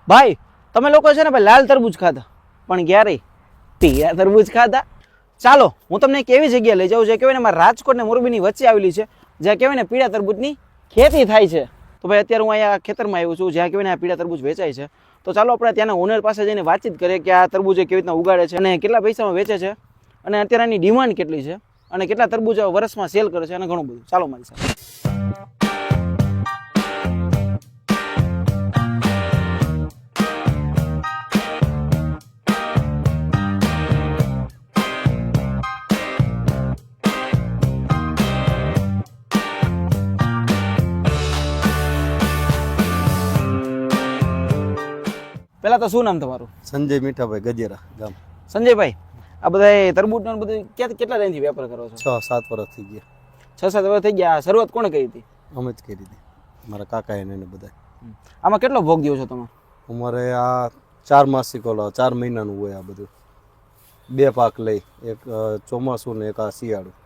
ભાઈ તમે લોકો છે ને ભાઈ લાલ તરબૂચ ખાધા પણ ક્યારેય પીળા તરબૂચ ખાધા? ચાલો હું તમને એક એવી જગ્યાએ લઈ જાઉં જે કહેવાય ને મારા રાજકોટ ને મોરબીની વચ્ચે આવેલી છે, જ્યાં કહેવાય ને પીળા તરબૂચની ખેતી થાય છે. તો ભાઈ અત્યારે હું અહીંયા ખેતરમાં આવ્યો છું જ્યાં કહેવાય ને આ પીળા તરબૂચ વેચાય છે. તો ચાલો આપણે ત્યાંના ઓનર પાસે જઈને વાતચીત કરીએ કે આ તરબૂચ કેવી રીતના ઉગાડે છે અને કેટલા પૈસામાં વેચે છે અને અત્યારે એની ડિમાન્ડ કેટલી છે અને કેટલા તરબૂચ વર્ષમાં સેલ કરે છે અને ઘણું બધું. ચાલો મારી સાથે. પહેલા તો શું નામ તમારું? સંજય મીઠાભાઈ ગજેરા ગામ. સંજયભાઈ, આ બધા તરબૂચનો બધું કેટલા ટાઈમથી વેપાર કરો છો? 6-7 વર્ષ થઈ ગયા. 6-7 વર્ષ થઈ ગયા. શરૂઆત કોણે કરી હતી? અમે જ કરી હતી, મારા કાકા એને બધા. આમાં કેટલો ભોગ દો છો તમે? અમારે આ 4 માસિક 4 મહિનાનું હોય. આ બધું 2 પાક લઈ, એક ચોમાસું ને એક આ શિયાળું.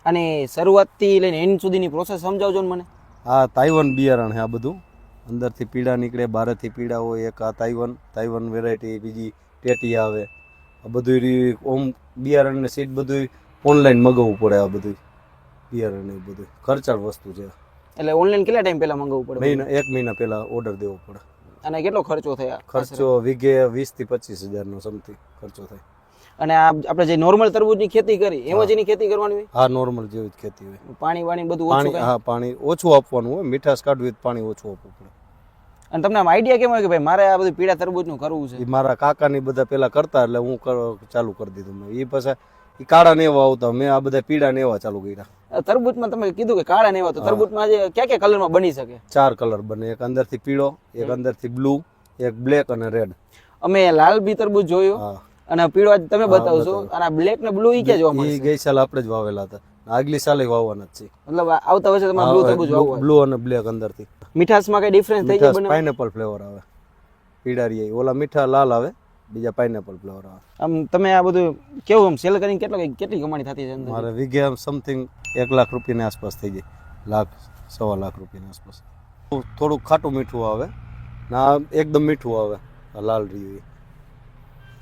અને શરૂઆતથી લઈને એન્ડ સુધીની પ્રોસેસ સમજાવજો ને મને. આ તાઇવાન બિયારણ છે. આ બધું અંદરથી પીળા નીકળે, બહારથી પીળા હોય. એક આ તાઇવાન વેરાયટી, બીજી ટેટી આવે. આ બધું ઓમ બિયારણ ને સીડ બધું ઓનલાઈન મગાવવું પડે. આ બધું બિયારણ એ બધું ખર્ચાળ વસ્તુ છે. એટલે ઓનલાઈન કેટલા ટાઈમ પહેલા મંગાવવું પડે? 1 મહિના પહેલા ઓર્ડર દેવો પડે. અને કેટલો ખર્ચો થાય? ખર્ચો વીઘે 20,000 થી 25,000 સમથિંગ ખર્ચો થાય. અને આ આપણે જે નોર્મલ તરબૂચની ખેતી કરી એમાં જેની ખેતી કરવાની હોય? હા, નોર્મલ જેવી જ ખેતી હોય. પાણી બધું ઓછું? હા, પાણી ઓછું આપવાનું હોય. મીઠાશ કાઢવી પાણી ઓછું આપવું પડે. અને તમને આમ આઈડિયા કેમ હોય કે ભાઈ મારે આ બધું પીળા તરબૂચનું કરવું છે? મારા કાકાની બધા પેલા કરતા એટલે હું ચાલુ કરી દીધું. મેં એ પછી એ કાળા ને એવા આવતા, મેં આ બધા પીળા ને એવા ચાલુ કર્યા. તરબૂચમાં તમે કીધું કે કાળા ને એવા, તો તરબૂચમાં આજે કયા કલરમાં બની શકે? 4 કલર બને. એક અંદરથી પીળો, એક અંદરથી બ્લુ, એક બ્લેક અને રેડ. અમે લાલ બી તરબૂચ જોયું અને પીળો આજ તમે બતાવશો. અને આ બ્લેક ને બ્લુ ઈ ક્યાં જોવા મળે? એ ગઈ સાલ આપણે જ વાવેલા હતા. આગલી સાલે વાવવાના જ છે. મતલબ આવતા વર્ષે તમારે બ્લુ તરબૂચ વાવવું? બ્લુ અને બ્લેક અંદરથી. મીઠાશમાં કઈ ડિફરન્સ થઈ જાય? પાઇનેપલ ફ્લેવર આવે. પીળારી ઓલા મીઠા લાલ આવે, બીજા પાઇનેપલ ફ્લેવર આવે. આમ તમે આ બધું કેવું આમ સેલ કરીને કેટલી કમાણી થતી છે? મારે વીઘે સમથિંગ 1 લાખ રૂપિયાની આસપાસ થઈ જાય. 1.5 લાખ રૂપિયાની આસપાસ. થોડુંક ખાટું મીઠું આવે ના, એકદમ મીઠું આવે લાલ રહ્યું.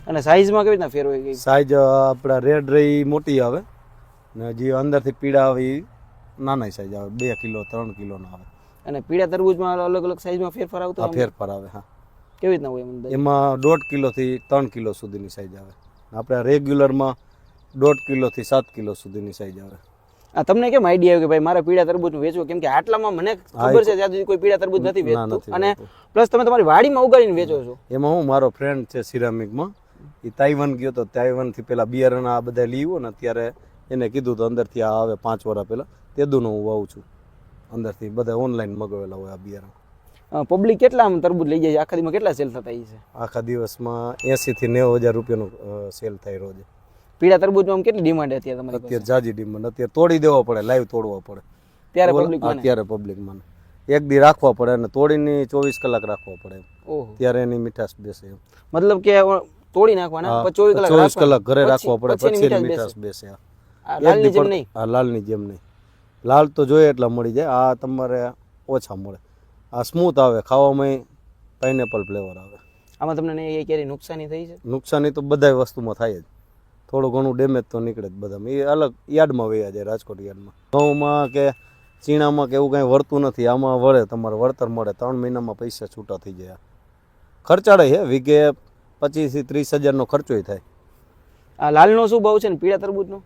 અને સાઈઝમાં કેવી રીતના ફેર હોય? સાઈઝ આપણા રેડ રહી મોટી આવે ને જે અંદરથી પીળા આવે એ નાના સાઈઝ આવે. 2 કિલો 3 કિલોના આવે. અને પીળા તરબૂચમાં અલગ અલગ સાઈઝમાં ફેરફાર આવતો? હા, ફેરફાર આવે. હા. કેવી રીતના હોય? એમાં 1.5 કિલો થી 3 કિલો સુધીની સાઈઝ આવે. આપણે રેગ્યુલરમાં 1.5 કિલો થી 7 કિલો સુધીની સાઈઝ આવે. આ તમને કેમ આઈડિયા આવ્યો કે ભાઈ મારે પીળા તરબૂચનું વેચવું? કેમ કે આટલામાં મને ખબર છે ત્યાં સુધી કોઈ પીળા તરબૂચ નથી વેચતું. અને પ્લસ તમે તમારી વાડીમાં ઉગાડીને વેચો છો. એમાં હું, મારો ફ્રેન્ડ છે સિરામિકમાં, એ તાઇવાન ગયો તો. તાઇવાનથી પેલા બિયારણ આ બધા લીવો ને ત્યારે એને કીધું તો અંદરથી આ આવે 5 વર્ષ પહેલા તેદુનો હું વાવું છું. અંદરથી બધા ઓનલાઈન મગાવેલા હોય આ બિયારણ. પબ્લિક કેટલા આમ તરબૂચ લઈ જાય છે? આખા દિવસમાં કેટલા સેલ થતા છે? આખા દિવસમાં 80,000 થી 90,000 રૂપિયાનો સેલ થાય રોજ. પીળા તરબૂચમાં કેટલી ડિમાન્ડ અત્યારે તમારી? અત્યારે જાજી ડિમાન્ડ. અત્યારે તોડી દેવા પડે, લાઈવ તોડવા પડે ત્યારે પબ્લિક માને. એક દી રાખવા પડે અને તોડીને 24 કલાક રાખવા પડે. ત્યારે એની મીઠાશ બેસે. મતલબ કે તોડી નાખવાના 24 કલાક ઘરે રાખવા પડે, પછી એની મીઠાશ બેસે. લાલની જેમ નહીં? હા, લાલની જેમ નહીં. લાલ તો જોઈએ એટલા મળી જાય, આ તમારે ઓછા મળે. આ સ્મૂથ આવે, ખાવામાં પાઇનેપલ ફ્લેવર આવે. આમાં તમને ક્યારેય નુકસાની થઈ છે? નુકસાની તો બધા વસ્તુમાં થાય જ. થોડું ઘણું ડેમેજ તો નીકળે જ બધામાં. એ અલગ યાર્ડમાં વયા જાય, રાજકોટ યાર્ડમાં. ઘઉંમાં કે ચીણામાં કે એવું કાંઈ વળતું નથી. આમાં વળે, તમારે વળતર મળે. 3 મહિનામાં પૈસા છૂટા થઈ જાય. ખર્ચાળે છે, વીઘે 25,000 થી 30,000 નો ખર્ચોય થાય. આ લાલનો શું ભાવ છે ને પીળા તરબૂચનો?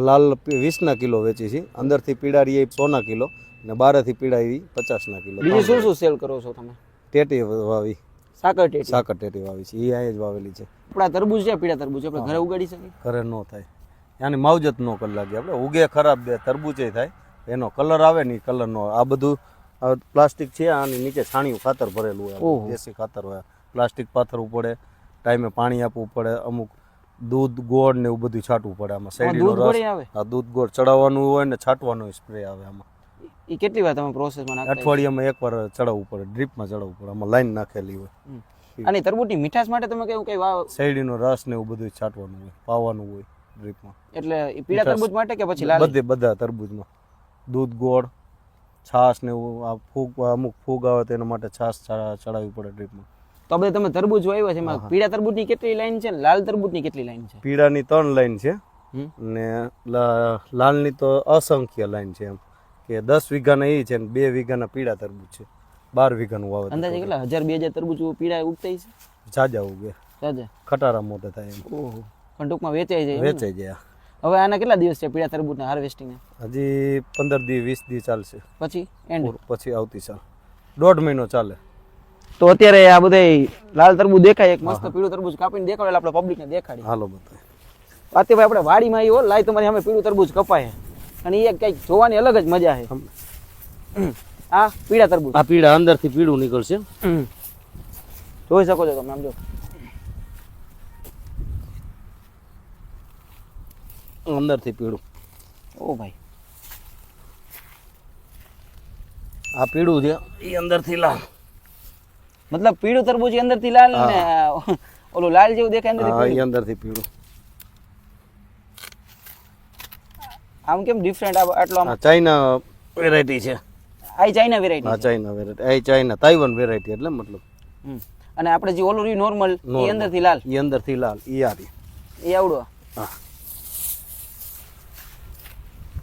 લાલ 20 કિલો વેચી છે. અંદરથી પીળા રહી 100 કિલો ને બહારથી પીળા 50 કિલો. બીજું શું શું સેલ કરો છો તમે? ટેટી વાવી, સાકર ટેટી વાવી છે. એ અહીંયા જ વાવેલી છે. આપણા તરબૂચ છે, પીળા તરબૂચ આપણે ઘરે ઉગાડી શકીએ? ઘરે ન થાય, એની માવજત ન કરી લાગે. આપણે ઉગે ખરાબ બે તરબૂચે થાય, એનો કલર આવે ને કલર નો. આ બધું પ્લાસ્ટિક છે, આની નીચે છાણિયું ખાતર ભરેલું હોય, દેશી ખાતર હોય. પ્લાસ્ટિક પાથરવું પડે, ટાઈમે પાણી આપવું પડે, અમુક દૂધ ગોળ ને એવું બધું છાંટવું પડે. આમાં શેરડીનો રસ, આ દૂધ ગોળ ચડાવવાનું હોય ને છાંટવાનો સ્પ્રે આવે. આમાં એ કેટલી વાર તમે પ્રોસેસમાં નાખો? અઠવાડિયામાં 1 વાર ચડાવવું પડે, ડ્રીપમાં ચડાવવું પડે. આમાં લાઈન નાખેલી હોય. અને તરબૂચની મીઠાશ માટે તમે કેવું કઈ શેરડીનો રસ ને એવું બધું છાંટવાનું હોય, પાવાનું હોય ડ્રીપમાં. એટલે પીળા તરબૂચ માટે કે પછી લાલ? બધા તરબૂચમાં દૂધ ગોળ છાશ ને એવું. આ ફૂગ, અમુક ફૂગ આવે તો એના માટે છાશ ચડાવવી પડે ડ્રીપમાં. તો બધે તમે તરબૂચ વાવ્યા છે એમાં પીળા તરબૂચની કેટલી લાઈન છે ને લાલ તરબૂચની કેટલી લાઈન છે? પીળાની 3 લાઈન છે હમ. ને લાલની તો અસંખ્ય લાઈન છે, એમ કે 10 વીઘાના એ છે ને 2 વીઘાના પીળા તરબૂચ છે, 12 વીઘાનું વાવેતર. અંદાજે કેટલા 1000-2000 તરબૂચ પીળા ઉગતા છે? જાજા ઉગે, સાજા ખટારા મોટા થાય એમ. ઓહો, પણ ટૂંકમાં વેચાઈ જાય એમ ને? વેચાઈ જાય. હવે આના કેટલા દિવસ છે પીળા તરબૂચના હાર્વેસ્ટિંગ? હજી 15 દી 20 દી ચાલશે, પછી એન્ડ પછી આવતી સાલ 1.5 મહિનો ચાલે. તો અત્યારે આ બધા લાલ તરબૂચ દેખાય, એક મસ્ત પીળું તરબૂચ કાપીને દેખાડે આપણે પબ્લિકને દેખાડી. હાલો બતાય. અત્યારે આપણે વાડીમાં આવ્યો લાઈ તમારી સામે પીળું તરબૂચ કપાય અને એ કંઈક જોવાની અલગ જ મજા છે. આ પીળા તરબૂચ, આ પીળા અંદરથી પીળું નીકળશે, જોઈ શકો છો તમે. આમ જો અંદરથી પીળું. ઓ ભાઈ, આ પીળું છે એ અંદરથી લાલ. મતલબ પીળું તરબૂચ અંદરથી લાલ ને ઓલું લાલ જેવું દેખાય અંદરથી હા, પીળું. એ અંદરથી પીળું. આમ કેમ ડિફરન્ટ આટલો આમ? આ ચાઇના વેરાયટી છે. આ ચાઇના હા, વેરાયટી. China variety. આ ચાઇના તાઇવાન વેરાયટી એટલે મતલબ. અને આપણે જે ઓલું રહ્યું નોર્મલ એ અંદરથી લાલ, એ અંદરથી લાલ. ઈ આરી. એ આવડો. હા,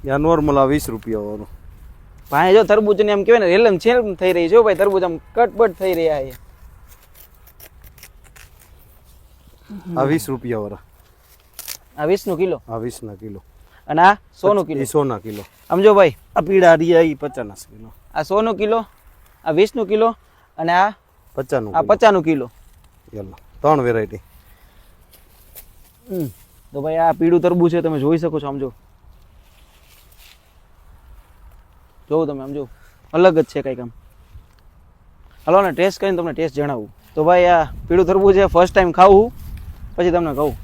યા નોર્મલ આ 20 રૂપિયા વાળું. ભાઈ જો તરબૂચ ને એમ કહેવાય ને રેલમ છેલમ થઈ રહી છે ભાઈ, તરબૂચ આમ કટબટ થઈ રહ્યા છે. આ 20 રૂપિયા વાળા. આ 20 નું કિલો આ 20 ના કિલો. અને આ 100 નું કિલો. એ 100 ના કિલો. સમજો ભાઈ, આ પીળા રિયા એ 50 ના કિલો. આ 100 નું કિલો, આ 20 નું કિલો અને આ 50 નું. આ 50 નું કિલો. Yellow 3 variety. તો ભાઈ આ પીળું તરબૂચ છે, તમે જોઈ શકો છો. આમ જો જોવું તમે, આમ જો અલગ જ છે કંઈક આમ. હલો ને ટેસ્ટ કરીને તમને ટેસ્ટ જણાવું. તો ભાઈ આ પીળું તરબૂચ છે, ફર્સ્ટ ટાઈમ ખાવું પછી તમને કહું.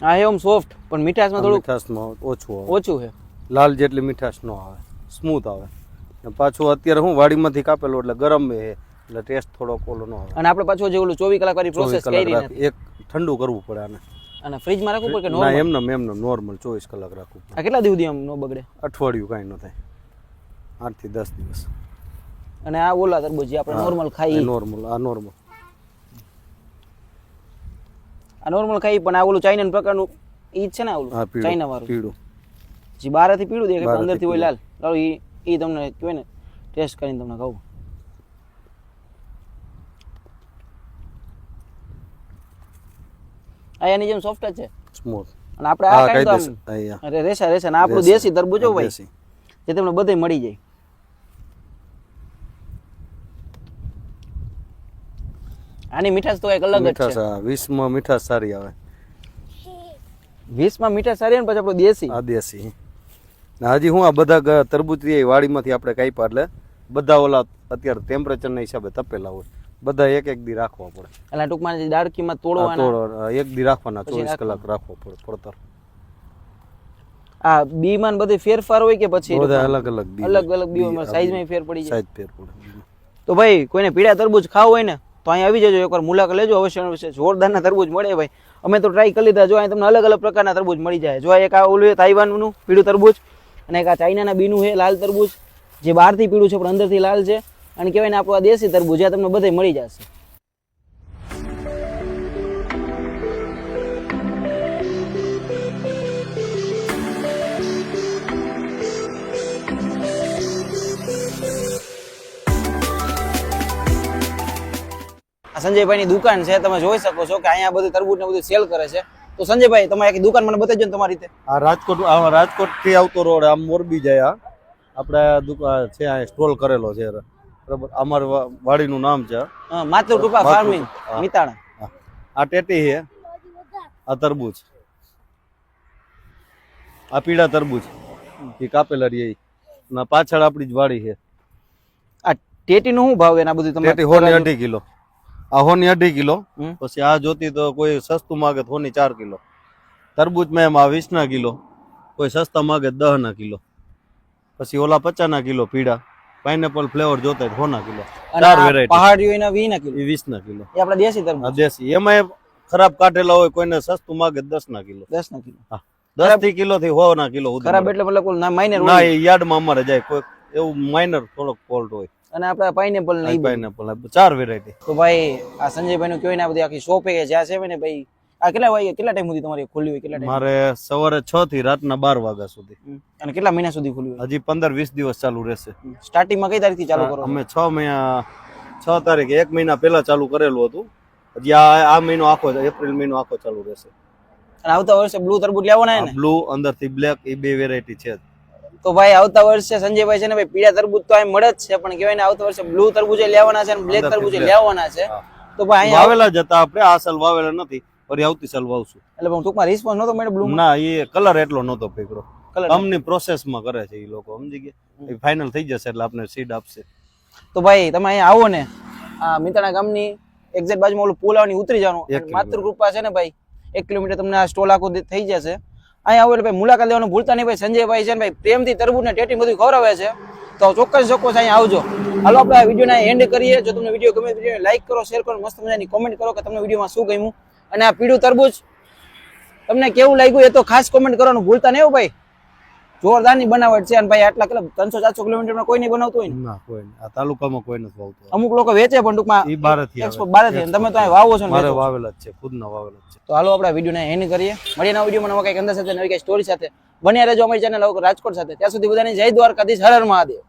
આ એમ સોફ્ટ પણ મીઠાશમાં થોડું મીઠાશમાં ઓછું આવે. ઓછું છે. લાલ જેટલી મીઠાશ ન આવે, સ્મૂથ આવે. ને પાછું અત્યારે હું વાડીમાંથી કાપેલું એટલે ગરમ છે એટલે ટેસ્ટ થોડોક ઓલો ન આવે. અને આપણે પાછું જે ઓલું 24 કલાક વાળી પ્રોસેસ 24 કરી કલાક નથી. એક ઠંડુ કરવું પડે આને. અને ફ્રીજમાં રાખવું પડે કે ના, નોર્મલ? એમને નોર્મલ 24 કલાક રાખવું પડે. આ કેટલા દિવસ સુધી આમ ન બગડે? અઠવાડિયું કાંઈ ન થાય, 8 થી 10 દિવસ. અને આ ઓલા તરબૂચ જે આપણે નોર્મલ ખાઈ, નોર્મલ. આ નોર્મલ. આ નોર્મલ ખાઈ પણ આ ઓલું ચાઇના પ્રકારનું ઈ જ છે ને ઓલું હા, પીળું. ચાઇના વાળું પીળું. જે બહારથી પીળું દેખાય પણ બહારથી અંદરથી હોય લાલ. ચાલો ઈ તમને કહેવાય ને ટેસ્ટ કરીને તમને કહું. આ એની જેમ સોફ્ટ જ છે સ્મૂથ. અને આપણે આ કાંઈ તો આમ અહીંયા અરે રેસા રેસા ને આપણું દેશી તરબૂચ હો ભાઈ, દેશી. જે તમને બધે મળી જાય. આની મીઠાશ તો કંઈક અલગ જ મીઠાશ છે. 20 માં મીઠાશ સારી આવે. 20 માં મીઠાશ સારી ને પછી આપણું દેશી. આ દેશી. ને હજી હું આ બધા તરબૂચ વાડીમાંથી આપણે કાપ્યા એટલે બધા ઓલા અત્યારે ટેમ્પરેચરના હિસાબે તપેલા હોય, બધા એક દી રાખવા પડે. એટલે ટૂંકમાં જે દાડકીમાં આ તોડવાના થોડો એક દી રાખવાના, 24 કલાક રાખવો પડે પડતર. આ બી માં બધી ફેરફાર હોય કે પછી બધા અલગ અલગ બી, અલગ અલગ બીઓમાં સાઈઝમાં ફેર પડી જાય? સાઈઝ ફેર પડે. તો ભાઈ કોઈને પીળા તરબૂચ ખાવું હોય ને તો અહીંયા આવી જજો, એકવાર મુલાકાત લેજો. અવશ્ય જોરદારના તરબૂચ મળે ભાઈ. અમે તો ટ્રાય કરી લીધા. જો અહીં તમને અલગ અલગ પ્રકારના તરબૂચ મળી જાય. જો એક આ ઓલું તાઇવાનનું પીળું તરબૂચ અને એક આ ચાઇનાના બીનું છે લાલ તરબૂચ, જે બહારથી પીળું છે પણ અંદરથી લાલ છે. અને કહેવાય ને આપણું આ દેશી તરબૂચ આ તમને બધે મળી જશે. આ સંજયભાઈની દુકાન છે, તમે જોઈ શકો છો કે અહીંયા બધું તરબૂચ ને બધું સેલ કરે છે. તો સંજયભાઈ તમે આખી દુકાન મને બતાવજો ને તમારી રીતે. આ રાજકોટ થી આવતો રોડ આમ મોરબી જાય. આપણે દુકાન છે, આ સ્ટોલ કરેલો છે બરાબર. અમારી વાડીનું નામ છે માતૃ કૃપા ફાર્મિંગ મિતાણા. આ ટેટી છે, આ તરબૂચ, આ પીળા તરબૂચ એ કાપેલા રહી. ના પાછળ આપણી જ વાડી છે. આ ટેટીનો શું ભાવ એના બધું તમે? ટેટી 2.5 કિલો. આ 2.5 કિલો. હમ. પછી આ જોતી તો કોઈ સસ્તું માગે તો 4 કિલો. તરબૂચ માં એમ આ 20 ના કિલો, કોઈ સસ્તા માગે 10 ના કિલો. પછી ઓલા 50 ના કિલો પીળા. પાઇનેપલ ફ્લેવર જોતા 100 ના કિલો. 4 વેરાયટી. પહાડીઓ એના 20 ના કિલો. એ 20 ના કિલો. એ આપણા દેશી તરબૂચ. આ દેશી. એમાં ખરાબ કાઢેલા હોય, કોઈને સસ્તું માગે 10 ના કિલો. 10 ના કિલો. હા. 10 થી કિલો થી 100 ના કિલો સુધી ખરાબ એટલે મતલબ ના માઇનર ના એ યાર્ડમાં અમારે જાય કોઈ એવું માઇનર થોડોક ફોલ્ટ હોય. અને આપણા પાઇનેપલ ને ઈ બધું. Pineapple 4 variety. તો ભાઈ આ સંજયભાઈ નું કહેવાય ને આ બધી આખી શોપ કે જ્યાં છે ને ભાઈ આ કેટલા વાગે કેટલા ટાઈમ સુધી તમારી ખુલ્લી હોય કેટલા ટાઈમ? મારે સવારે 6 થી રાતના 12 વાગ્યા સુધી. અને કેટલા મહિના સુધી ખુલ્લી હોય? હજી 15-20 દિવસ ચાલુ રહેશે. સ્ટાર્ટિંગ માં કઈ તારીખથી ચાલુ કરો? અમે 6 તારીખે 1 મહિના પહેલા ચાલુ કરેલું હતું. હજી આ મહિનો આખો એપ્રિલ મહિનો આખો ચાલુ રહેશે. અને આવતા વર્ષે બ્લુ તરબૂચ લેવાના ને? બ્લુ અંદરથી બ્લેક એ બે વેરાયટી છે. તો ભાઈ આવતા વર્ષે સંજયભાઈ છે ને ભાઈ પીળા તરબૂચ તો અહીં મળે જ છે પણ કહેવાય ને આવતા વર્ષે બ્લુ તરબૂચે લેવાના છે અને બ્લેક તરબૂચે લેવાના છે. તો ભાઈ અહીંયા વાવેલા જ હતા આપણે, આ સાલ વાવેલા નથી, ફરી આવતી સાલ વાવશું. એટલે પણ ટૂંકમાં રિસ્પોન્સ નતો મળ્યો બ્લુ? ના એ કલર એટલો નતો પકડ્યો. કંપની પ્રોસેસમાં કરે છે એ લોકો, સમજી ગયા. એ ફાઇનલ થઈ જશે એટલે આપણે સીડ આપશે. તો ભાઈ તમે અહીંયા આવો ને આ મિતાણા ગામની એક્ઝેક્ટ બાજુમાં ઓલું પુલ આવની ઉતરી જવાનું, માતૃકૃપા છે ને ભાઈ 1 કિલોમીટર તમને આ સ્ટોલ આખો થઈ જશે. અહીંયા આવો એટલે ભાઈ મુલાકાત લેવાનું ભૂલતા નહીં ભાઈ. સંજયભાઈ છે ને ભાઈ પ્રેમથી તરબૂચ ને ટેટી બધું ખવડાવે છે, તો ચોક્કસ અહીંયા આવજો. હાલો આપણે આ વિડીયોને એન્ડ કરીએ. જો તમને વિડીયો ગમે વિડીયોને લાઈક કરો, શેર કરો, મસ્ત મજાની કોમેન્ટ કરો કે તમને વિડીયોમાં શું ગમ્યું અને આ પીળું તરબૂચ તમને કેવું લાગ્યું એ તો ખાસ કોમેન્ટ કરવાનું ભૂલતા નહીં ભાઈ. જોરદારની બનાવટ છે અને ભાઈ આટલા કેટલા 300-400 કિલોમીટરમાં કોઈ નહીં બનાવતું હોય ને? ના કોઈ નહીં, આ તાલુકામાં કોઈ નથી વાવતું. અમુક લોકો વેચે પણ ટૂંકમાં ઈ બહારથી એક્સપોર્ટ બહારથી. તમે તો અહીં વાવો છો ને? મારે વાવેલા જ છે, ખુદના વાવેલા જ છે. તો હાલો આપણે વિડીયોને એન્ડ કરીએ. મળીએ નવા વિડીયોમાં નવા કંઈક અંદર સાથે નવી કંઈક સ્ટોરી સાથે. બન્યા રહેજો અમારી ચેનલ રાજકોટ સાથે. ત્યાં સુધી બધાને જય દ્વારકાધીશ, હર હર મહાદેવ.